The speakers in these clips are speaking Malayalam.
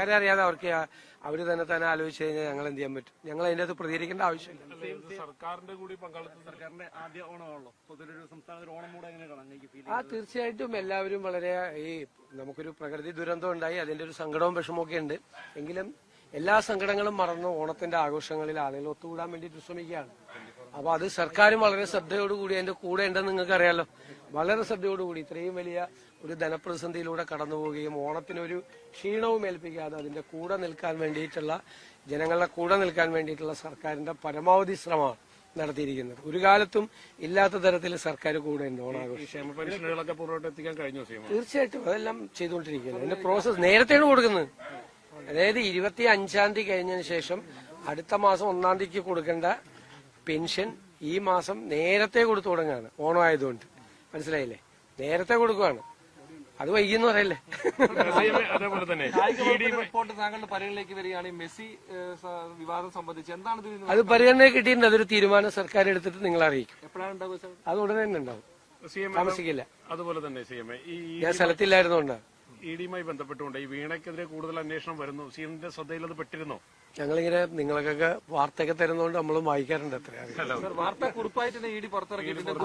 സർക്കാരെ അറിയാതെ അവർക്ക് അവര് തന്നെ ആലോചിച്ച് കഴിഞ്ഞാൽ ഞങ്ങൾ എന്ത് ചെയ്യാൻ പറ്റും? ഞങ്ങൾ അതിന്റെ അത് പ്രതികരിക്കേണ്ട ആവശ്യമില്ല. സർക്കാരിന്റെ കൂടി പങ്കാളിത്തം, സർക്കാരിന്റെ ആദ്യ ഓണമാണല്ലോ, പൊതുവൊരു സംസ്ഥാനത്ത് ഓണം മൂട് എങ്ങനെയാണ്? തീർച്ചയായിട്ടും എല്ലാവരും വളരെ നമുക്കൊരു പ്രകൃതി ദുരന്തം ഉണ്ടായി, അതിന്റെ ഒരു സങ്കടവും വിഷമമൊക്കെ ഉണ്ട്. എങ്കിലും എല്ലാ സങ്കടങ്ങളും മറന്ന് ഓണത്തിന്റെ ആഘോഷങ്ങളിൽ ആളുകൾ ഒത്തുകൂടാൻ വേണ്ടിയിട്ട് ശ്രമിക്കുകയാണ്. അപ്പൊ അത് സർക്കാരും വളരെ ശ്രദ്ധയോടുകൂടി അതിന്റെ കൂടെ ഉണ്ടെന്ന് നിങ്ങൾക്ക് അറിയാലോ. വളരെ ശ്രദ്ധയോടുകൂടി ഇത്രയും വലിയ ഒരു ധനപ്രതിസന്ധിയിലൂടെ കടന്നു പോവുകയും ഓണത്തിനൊരു ക്ഷീണവും ഏൽപ്പിക്കാതെ അതിന്റെ കൂടെ നിൽക്കാൻ വേണ്ടിയിട്ടുള്ള, ജനങ്ങളുടെ കൂടെ നിൽക്കാൻ വേണ്ടിയിട്ടുള്ള സർക്കാരിന്റെ പരമാവധി ശ്രമമാണ് നടത്തിയിരിക്കുന്നത്. ഒരു കാലത്തും ഇല്ലാത്ത തരത്തിൽ സർക്കാർ കൂടെ ഉണ്ട് ഓണാഘോഷം. തീർച്ചയായിട്ടും അതെല്ലാം ചെയ്തുകൊണ്ടിരിക്കുന്നത്. അതിന്റെ പ്രോസസ് നേരത്തെയാണ് കൊടുക്കുന്നത്. അതായത് 25-ാം തീയതി കഴിഞ്ഞതിന് ശേഷം അടുത്ത മാസം 1-ാം തീയതിക്ക് കൊടുക്കേണ്ട പെൻഷൻ ഈ മാസം നേരത്തെ കൊടുത്തു തുടങ്ങുകയാണ്. ഓണം ആയതുകൊണ്ട് മനസ്സിലായില്ലേ? നേരത്തെ കൊടുക്കുകയാണ്. അത് വൈകിയെന്ന് പറയല്ലേ. അതേപോലെ തന്നെ റിപ്പോർട്ട് താങ്കളുടെ പരിഗണനയിലേക്ക് വരികയാണ്. മെസ്സി വിവാദം സംബന്ധിച്ച് എന്താണ് അത് പരിഗണനയിൽ കിട്ടിയിട്ടുണ്ട്. അതൊരു തീരുമാനം സർക്കാർ എടുത്തിട്ട് നിങ്ങളെ അറിയിക്കും. എപ്പോഴാണ് ഉണ്ടാവുക സാർ? അത് ഉടനെ തന്നെ ഉണ്ടാവും, താമസിക്കില്ല. അതുപോലെ തന്നെ ഞാൻ സ്ഥലത്തില്ലായിരുന്നോണ്ട് ഇഡിയുമായി ബന്ധപ്പെട്ടുകൊണ്ട് ഈ വീണയ്ക്കെതിരെ കൂടുതൽ അന്വേഷണം വരുന്നു. സിഎമ്മിന്റെ ശ്രദ്ധയിൽ അത് പെട്ടിരുന്നോ? ഞങ്ങളിങ്ങനെ നിങ്ങൾക്കൊക്കെ വാർത്തയൊക്കെ തരുന്നതുകൊണ്ട് നമ്മളും വായിക്കാറുണ്ട്.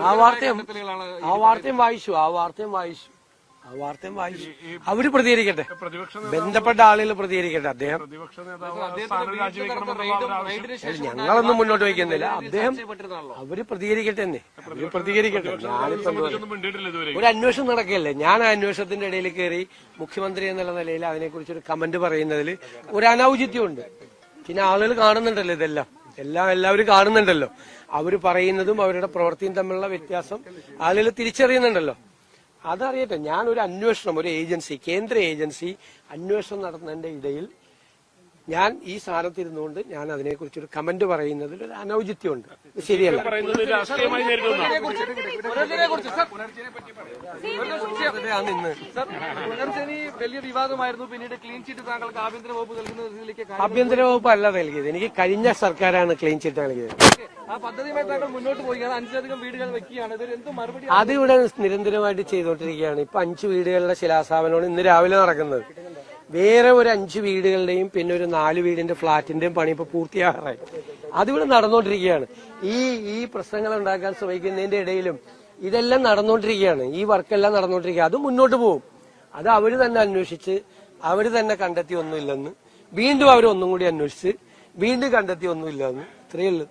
ആ വാർത്തയും വായിച്ചു. അവര് പ്രതികരിക്കട്ടെ, ബന്ധപ്പെട്ട ആളുകൾ പ്രതികരിക്കട്ടെ. അദ്ദേഹം ഞങ്ങളൊന്നും മുന്നോട്ട് വയ്ക്കുന്നില്ല. അവര് പ്രതികരിക്കട്ടെ തന്നെ, അവര് പ്രതികരിക്കട്ടെ. ഒരു അന്വേഷണം നടക്കുകയല്ലേ. ഞാൻ ആ അന്വേഷണത്തിന്റെ ഇടയിൽ കയറി മുഖ്യമന്ത്രി എന്നുള്ള നിലയിൽ അതിനെക്കുറിച്ചൊരു കമന്റ് പറയുന്നതിൽ ഒരു അനൌചിത്യമുണ്ട്. പിന്നെ ആളുകൾ കാണുന്നുണ്ടല്ലോ, എല്ലാവരും കാണുന്നുണ്ടല്ലോ. അവര് പറയുന്നതും അവരുടെ പ്രവൃത്തിയും തമ്മിലുള്ള വ്യത്യാസം ആളുകൾ തിരിച്ചറിയുന്നുണ്ടല്ലോ. അതറിയട്ടെ. ഞാനൊരു അന്വേഷണം, ഒരു ഏജൻസി, കേന്ദ്ര ഏജൻസി അന്വേഷണം നടത്തുന്നതിന്റെ ഇടയിൽ ഞാൻ ഈ സ്ഥാനത്തിരുന്നുകൊണ്ട് ഞാൻ അതിനെക്കുറിച്ചൊരു കമന്റ് പറയുന്നതിൽ ഒരു അനൌചിത്യമുണ്ട്. ശരിയല്ല. വലിയ വിവാദമായിരുന്നു. പിന്നീട് ക്ലീൻ ചിറ്റ് താങ്കൾക്ക് ആഭ്യന്തര വകുപ്പ് നൽകുന്നതിലേക്ക് ആഭ്യന്തര വകുപ്പ് അല്ല നൽകിയത്, എനിക്ക് കഴിഞ്ഞ സർക്കാരാണ് ക്ലീൻ ചിറ്റ് നൽകിയത്. ആ പദ്ധതിയുമായി താങ്കൾ മുന്നോട്ട് പോവുകയാണ്. 5ലധികം വീടുകൾ വെക്കുകയാണ്. എന്ത് മറുപടി? അതിവിടെ നിരന്തരമായിട്ട് ചെയ്തുകൊണ്ടിരിക്കുകയാണ്. ഇപ്പൊ 5 വീടുകളുടെ ശിലാസ്ഥാപനമാണ് ഇന്ന് രാവിലെ നടക്കുന്നത്. വേറെ ഒരു 5 വീടുകളുടെയും പിന്നെ ഒരു 4 വീടിന്റെ ഫ്ളാറ്റിന്റെയും പണി ഇപ്പൊ പൂർത്തിയാകാറായി. അതിവിടെ നടന്നുകൊണ്ടിരിക്കുകയാണ്. ഈ പ്രശ്നങ്ങൾ ഉണ്ടാക്കാൻ ശ്രമിക്കുന്നതിന്റെ ഇടയിലും ഇതെല്ലാം നടന്നുകൊണ്ടിരിക്കുകയാണ്. ഈ വർക്കെല്ലാം നടന്നുകൊണ്ടിരിക്കുക. അത് മുന്നോട്ട് പോകും. അത് അവര് തന്നെ അന്വേഷിച്ച് അവര് തന്നെ കണ്ടെത്തി ഒന്നുമില്ലെന്ന്, വീണ്ടും അവരൊന്നും കൂടി അന്വേഷിച്ച് വീണ്ടും കണ്ടെത്തി ഒന്നുമില്ലെന്ന്. ഇത്രയേ ഉള്ളൂ.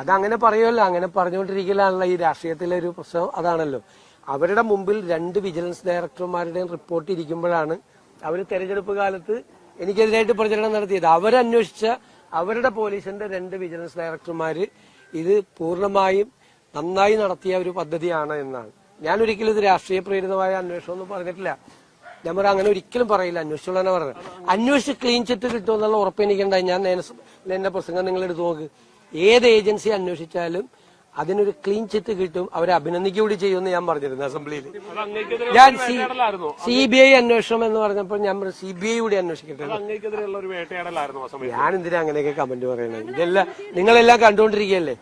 അതങ്ങനെ പറയുമല്ലോ. അങ്ങനെ പറഞ്ഞുകൊണ്ടിരിക്കലാണല്ലോ ഈ രാഷ്ട്രീയത്തിലെ ഒരു പ്രശ്നം. അതാണല്ലോ, അവരുടെ മുമ്പിൽ 2 വിജിലൻസ് ഡയറക്ടർമാരുടെയും റിപ്പോർട്ട് ഇരിക്കുമ്പോഴാണ് അവർ തെരഞ്ഞെടുപ്പ് കാലത്ത് എനിക്കെതിരായിട്ട് പ്രചരണം നടത്തിയത്. അവരന്വേഷിച്ച അവരുടെ പോലീസിന്റെ 2 വിജിലൻസ് ഡയറക്ടർമാര് ഇത് പൂർണ്ണമായും നന്നായി നടത്തിയ ഒരു പദ്ധതിയാണ് എന്നാണ്. ഞാനൊരിക്കലും ഇത് രാഷ്ട്രീയ പ്രേരിതമായ അന്വേഷണം ഒന്നും പറഞ്ഞിട്ടില്ല. ഞാൻ പറയാം, അങ്ങനെ ഒരിക്കലും പറയില്ല. അന്വേഷിച്ചോളാണ് പറഞ്ഞത്. അന്വേഷിച്ച് ക്ലീൻ ചിറ്റ് കിട്ടുമെന്നുള്ള ഉറപ്പ് എനിക്കുണ്ടായി. ഞാൻ എന്റെ പ്രസംഗം നിങ്ങൾ എടുത്തു നോക്ക്. ഏത് ഏജൻസി അന്വേഷിച്ചാലും അതിനൊരു ക്ലീൻ ചിറ്റ് കിട്ടും. അവരെ അഭിനന്ദിക്കൂടി ചെയ്യുമെന്ന് ഞാൻ പറഞ്ഞിരുന്നു അസംബ്ലിയിൽ. ഞാൻ CBI അന്വേഷണം എന്ന് പറഞ്ഞപ്പോൾ ഞാൻ CBI കൂടി അന്വേഷിക്കട്ടെ. ഞാൻ എന്തിനാ അങ്ങനെയൊക്കെ കമന്റ് പറയണത്? ഇതെല്ലാം നിങ്ങളെല്ലാം കണ്ടുകൊണ്ടിരിക്കുകയല്ലേ.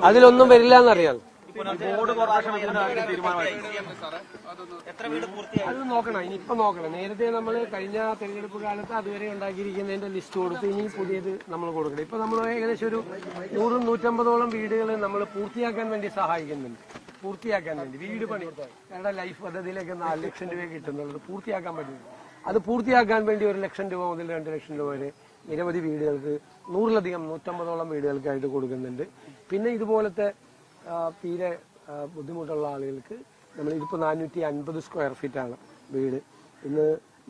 അതിലൊന്നും വരില്ല എന്നറിയാം. അത് നോക്കണം, ഇനിയിപ്പോ നോക്കണം. നേരത്തെ നമ്മൾ കഴിഞ്ഞ തെരഞ്ഞെടുപ്പ് കാലത്ത് അതുവരെ ഉണ്ടാക്കിയിരിക്കുന്നതിന്റെ ലിസ്റ്റ് കൊടുത്ത് ഇനി പുതിയത് നമ്മൾ കൊടുക്കണം. ഇപ്പൊ നമ്മൾ ഏകദേശം ഒരു 100-150ഓളം വീടുകൾ നമ്മൾ പൂർത്തിയാക്കാൻ വേണ്ടി സഹായിക്കുന്നുണ്ട്. പൂർത്തിയാക്കാൻ വേണ്ടി വീട് പണി ഞങ്ങളുടെ ലൈഫ് പദ്ധതിയിലേക്ക് 4 ലക്ഷം രൂപ കിട്ടുന്നുള്ളത് പൂർത്തിയാക്കാൻ പറ്റുന്നു. അത് പൂർത്തിയാക്കാൻ വേണ്ടി 1 ലക്ഷം രൂപ മുതൽ 2 ലക്ഷം രൂപ വരെ നിരവധി വീടുകൾക്ക് 100-ലധികം 150ഓളം വീടുകൾക്കായിട്ട് കൊടുക്കുന്നുണ്ട്. പിന്നെ ഇതുപോലത്തെ തീരെ ബുദ്ധിമുട്ടുള്ള ആളുകൾക്ക് ഇതിപ്പോ 450 സ്ക്വയർ ഫീറ്റാണ് വീട്. ഇന്ന്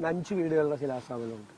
5 വീടുകളുടെ ശിലാസ്ഥാപനമുണ്ട്.